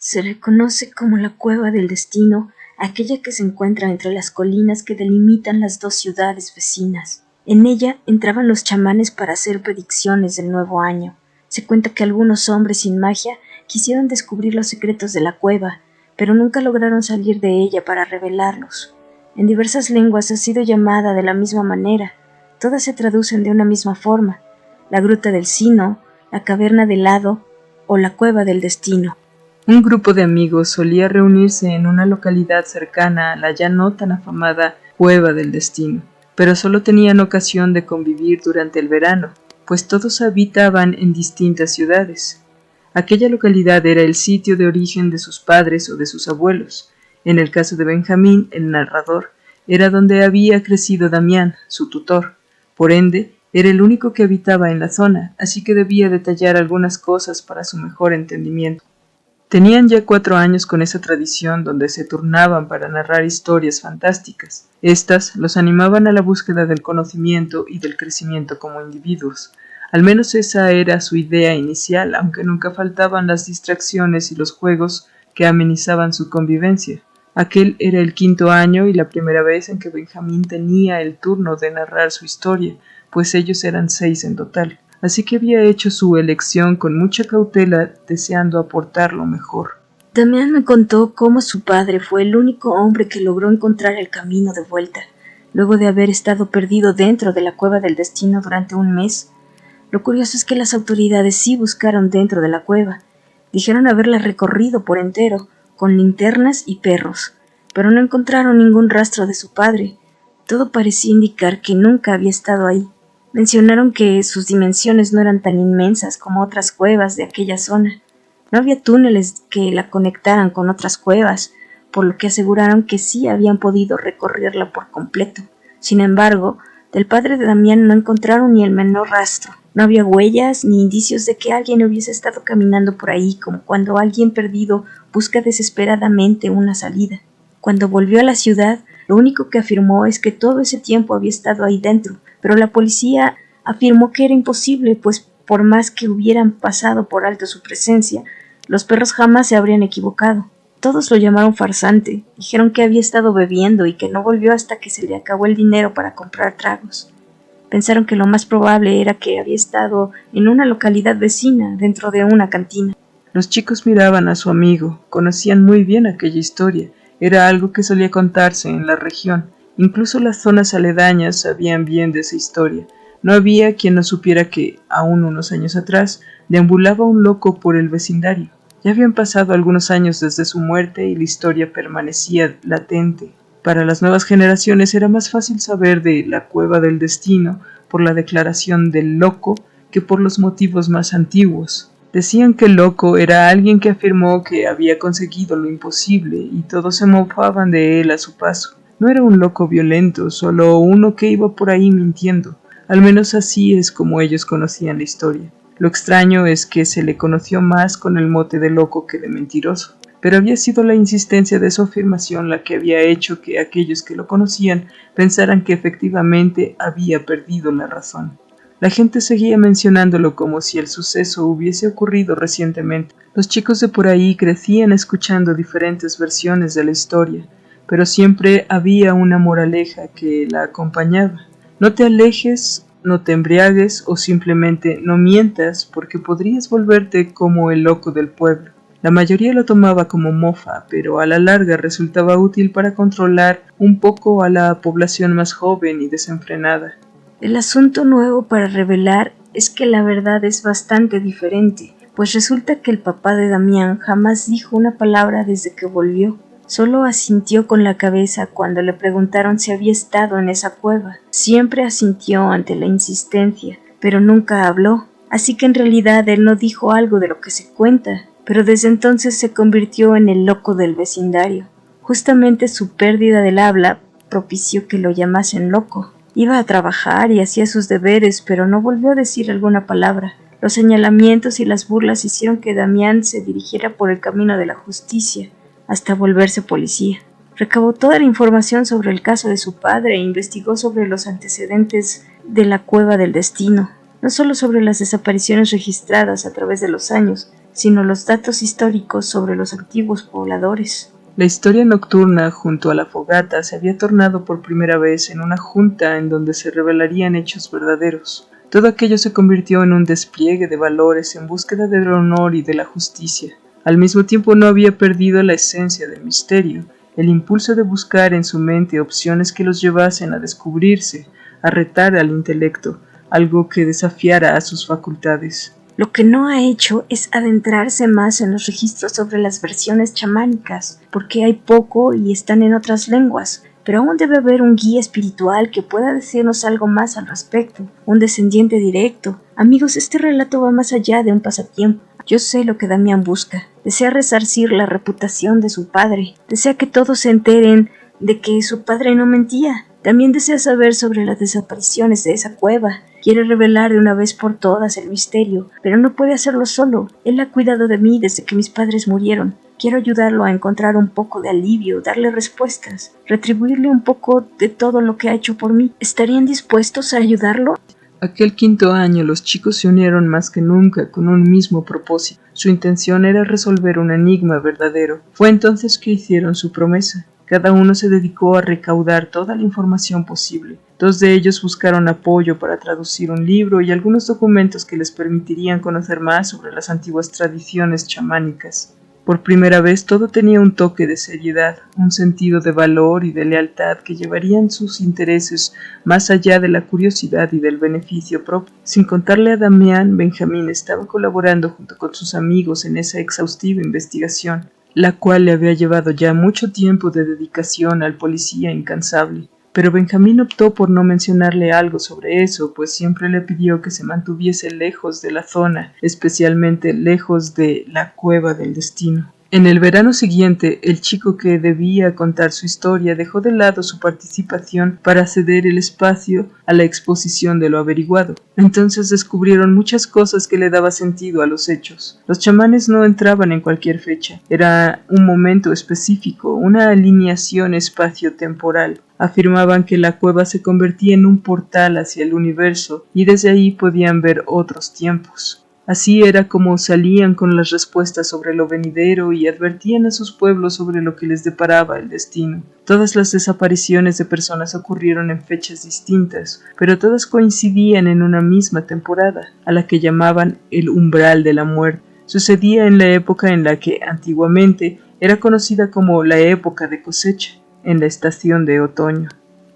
Se reconoce como la Cueva del Destino, aquella que se encuentra entre las colinas que delimitan las dos ciudades vecinas. En ella entraban los chamanes para hacer predicciones del nuevo año. Se cuenta que algunos hombres sin magia quisieron descubrir los secretos de la cueva, pero nunca lograron salir de ella para revelarlos. En diversas lenguas ha sido llamada de la misma manera. Todas se traducen de una misma forma: la Gruta del Sino, la Caverna del Hado o la Cueva del Destino. Un grupo de amigos solía reunirse en una localidad cercana a la ya no tan afamada Cueva del Destino, pero solo tenían ocasión de convivir durante el verano, pues todos habitaban en distintas ciudades. Aquella localidad era el sitio de origen de sus padres o de sus abuelos. En el caso de Benjamín, el narrador, era donde había crecido Damián, su tutor. Por ende, era el único que habitaba en la zona, así que debía detallar algunas cosas para su mejor entendimiento. Tenían ya 4 años con esa tradición donde se turnaban para narrar historias fantásticas. Estas los animaban a la búsqueda del conocimiento y del crecimiento como individuos. Al menos esa era su idea inicial, aunque nunca faltaban las distracciones y los juegos que amenizaban su convivencia. Aquel era el 5.º año y la primera vez en que Benjamín tenía el turno de narrar su historia, pues ellos eran 6 en total. Así que había hecho su elección con mucha cautela, deseando aportar lo mejor. Damián me contó cómo su padre fue el único hombre que logró encontrar el camino de vuelta, luego de haber estado perdido dentro de la Cueva del Destino durante un mes. Lo curioso es que las autoridades sí buscaron dentro de la cueva. Dijeron haberla recorrido por entero, con linternas y perros, pero no encontraron ningún rastro de su padre. Todo parecía indicar que nunca había estado ahí. Mencionaron que sus dimensiones no eran tan inmensas como otras cuevas de aquella zona. No había túneles que la conectaran con otras cuevas, por lo que aseguraron que sí habían podido recorrerla por completo. Sin embargo, del padre de Damián no encontraron ni el menor rastro. No había huellas ni indicios de que alguien hubiese estado caminando por ahí, como cuando alguien perdido busca desesperadamente una salida. Cuando volvió a la ciudad, lo único que afirmó es que todo ese tiempo había estado ahí dentro, pero la policía afirmó que era imposible, pues por más que hubieran pasado por alto su presencia, los perros jamás se habrían equivocado. Todos lo llamaron farsante, dijeron que había estado bebiendo y que no volvió hasta que se le acabó el dinero para comprar tragos. Pensaron que lo más probable era que había estado en una localidad vecina, dentro de una cantina. Los chicos miraban a su amigo, conocían muy bien aquella historia, era algo que solía contarse en la región. Incluso las zonas aledañas sabían bien de esa historia. No había quien no supiera que, aún unos años atrás, deambulaba un loco por el vecindario. Ya habían pasado algunos años desde su muerte y la historia permanecía latente. Para las nuevas generaciones era más fácil saber de la Cueva del Destino por la declaración del loco que por los motivos más antiguos. Decían que el loco era alguien que afirmó que había conseguido lo imposible y todos se mofaban de él a su paso. No era un loco violento, solo uno que iba por ahí mintiendo. Al menos así es como ellos conocían la historia. Lo extraño es que se le conoció más con el mote de loco que de mentiroso. Pero había sido la insistencia de su afirmación la que había hecho que aquellos que lo conocían pensaran que efectivamente había perdido la razón. La gente seguía mencionándolo como si el suceso hubiese ocurrido recientemente. Los chicos de por ahí crecían escuchando diferentes versiones de la historia, pero siempre había una moraleja que la acompañaba. No te alejes, no te embriagues o simplemente no mientas porque podrías volverte como el loco del pueblo. La mayoría lo tomaba como mofa, pero a la larga resultaba útil para controlar un poco a la población más joven y desenfrenada. El asunto nuevo para revelar es que la verdad es bastante diferente, pues resulta que el papá de Damián jamás dijo una palabra desde que volvió. Solo asintió con la cabeza cuando le preguntaron si había estado en esa cueva. Siempre asintió ante la insistencia, pero nunca habló. Así que en realidad él no dijo algo de lo que se cuenta, pero desde entonces se convirtió en el loco del vecindario. Justamente su pérdida del habla propició que lo llamasen loco. Iba a trabajar y hacía sus deberes, pero no volvió a decir alguna palabra. Los señalamientos y las burlas hicieron que Damián se dirigiera por el camino de la justicia, hasta volverse policía. Recabó toda la información sobre el caso de su padre e investigó sobre los antecedentes de la Cueva del Destino, no solo sobre las desapariciones registradas a través de los años, sino los datos históricos sobre los antiguos pobladores. La historia nocturna junto a la fogata se había tornado por primera vez en una junta en donde se revelarían hechos verdaderos. Todo aquello se convirtió en un despliegue de valores en búsqueda del honor y de la justicia. Al mismo tiempo no había perdido la esencia del misterio, el impulso de buscar en su mente opciones que los llevasen a descubrirse, a retar al intelecto, algo que desafiara a sus facultades. Lo que no ha hecho es adentrarse más en los registros sobre las versiones chamánicas, porque hay poco y están en otras lenguas, pero aún debe haber un guía espiritual que pueda decirnos algo más al respecto, un descendiente directo. Amigos, este relato va más allá de un pasatiempo. Yo sé lo que Damián busca. Desea resarcir la reputación de su padre. Desea que todos se enteren de que su padre no mentía. También desea saber sobre las desapariciones de esa cueva. Quiere revelar de una vez por todas el misterio, pero no puede hacerlo solo. Él ha cuidado de mí desde que mis padres murieron. Quiero ayudarlo a encontrar un poco de alivio, darle respuestas, retribuirle un poco de todo lo que ha hecho por mí. ¿Estarían dispuestos a ayudarlo? Aquel quinto año los chicos se unieron más que nunca con un mismo propósito. Su intención era resolver un enigma verdadero. Fue entonces que hicieron su promesa. Cada uno se dedicó a recaudar toda la información posible. Dos de ellos buscaron apoyo para traducir un libro y algunos documentos que les permitirían conocer más sobre las antiguas tradiciones chamánicas. Por primera vez todo tenía un toque de seriedad, un sentido de valor y de lealtad que llevarían sus intereses más allá de la curiosidad y del beneficio propio. Sin contarle a Damián, Benjamín estaba colaborando junto con sus amigos en esa exhaustiva investigación, la cual le había llevado ya mucho tiempo de dedicación al policía incansable. Pero Benjamín optó por no mencionarle algo sobre eso, pues siempre le pidió que se mantuviese lejos de la zona, especialmente lejos de la cueva del destino. En el verano siguiente, el chico que debía contar su historia dejó de lado su participación para ceder el espacio a la exposición de lo averiguado. Entonces descubrieron muchas cosas que le daban sentido a los hechos. Los chamanes no entraban en cualquier fecha. Era un momento específico, una alineación espacio-temporal. Afirmaban que la cueva se convertía en un portal hacia el universo y desde ahí podían ver otros tiempos. Así era como salían con las respuestas sobre lo venidero y advertían a sus pueblos sobre lo que les deparaba el destino. Todas las desapariciones de personas ocurrieron en fechas distintas, pero todas coincidían en una misma temporada, a la que llamaban el umbral de la muerte. Sucedía en la época en la que, antiguamente, era conocida como la época de cosecha, en la estación de otoño.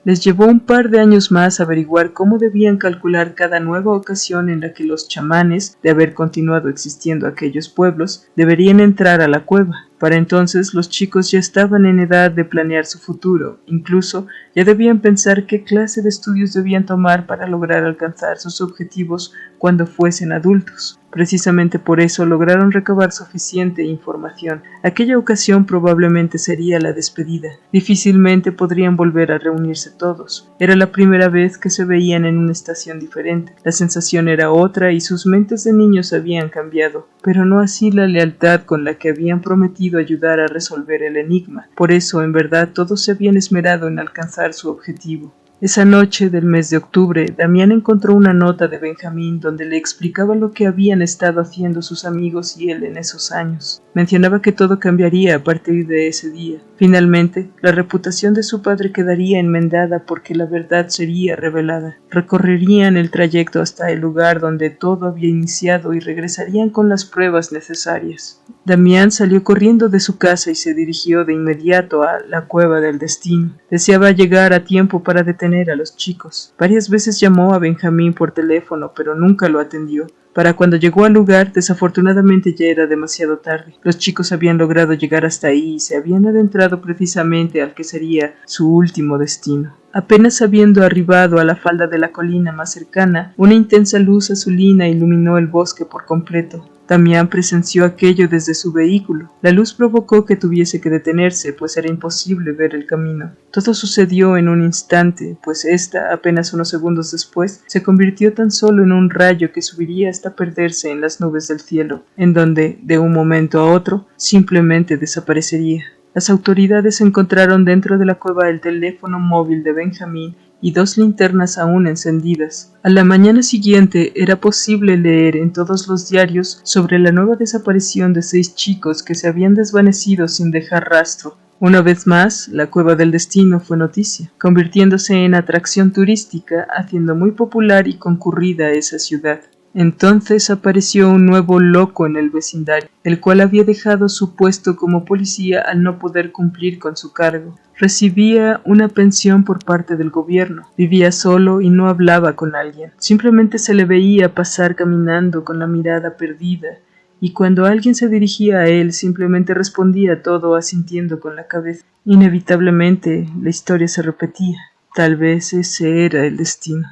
Les llevó un par de años más averiguar cómo debían calcular cada nueva ocasión en la que los chamanes, de haber continuado existiendo aquellos pueblos, deberían entrar a la cueva. Para entonces los chicos ya estaban en edad de planear su futuro, incluso ya debían pensar qué clase de estudios debían tomar para lograr alcanzar sus objetivos cuando fuesen adultos. Precisamente por eso lograron recabar suficiente información. Aquella ocasión probablemente sería la despedida. Difícilmente podrían volver a reunirse todos. Era la primera vez que se veían en una estación diferente. La sensación era otra y sus mentes de niños habían cambiado, pero no así la lealtad con la que habían prometido ayudar a resolver el enigma. Por eso, en verdad, todos se habían esmerado en alcanzar su objetivo. Esa noche del mes de octubre, Damián encontró una nota de Benjamín donde le explicaba lo que habían estado haciendo sus amigos y él en esos años. Mencionaba que todo cambiaría a partir de ese día. Finalmente, la reputación de su padre quedaría enmendada porque la verdad sería revelada. Recorrerían el trayecto hasta el lugar donde todo había iniciado y regresarían con las pruebas necesarias. Damián salió corriendo de su casa y se dirigió de inmediato a la cueva del destino. Deseaba llegar a tiempo para detener a los chicos. Varias veces llamó a Benjamín por teléfono, pero nunca lo atendió. Para cuando llegó al lugar, desafortunadamente ya era demasiado tarde. Los chicos habían logrado llegar hasta ahí y se habían adentrado precisamente al que sería su último destino. Apenas habiendo arribado a la falda de la colina más cercana, una intensa luz azulina iluminó el bosque por completo. Damián presenció aquello desde su vehículo. La luz provocó que tuviese que detenerse, pues era imposible ver el camino. Todo sucedió en un instante, pues ésta, apenas unos segundos después, se convirtió tan solo en un rayo que subiría hasta perderse en las nubes del cielo, en donde, de un momento a otro, simplemente desaparecería. Las autoridades encontraron dentro de la cueva el teléfono móvil de Benjamín y 2 linternas aún encendidas. A la mañana siguiente era posible leer en todos los diarios sobre la nueva desaparición de 6 chicos que se habían desvanecido sin dejar rastro. Una vez más, la Cueva del Destino fue noticia, convirtiéndose en atracción turística, haciendo muy popular y concurrida esa ciudad. Entonces apareció un nuevo loco en el vecindario, el cual había dejado su puesto como policía al no poder cumplir con su cargo. Recibía una pensión por parte del gobierno, vivía solo y no hablaba con alguien. Simplemente se le veía pasar caminando con la mirada perdida, y cuando alguien se dirigía a él simplemente respondía todo asintiendo con la cabeza. Inevitablemente la historia se repetía. Tal vez ese era el destino.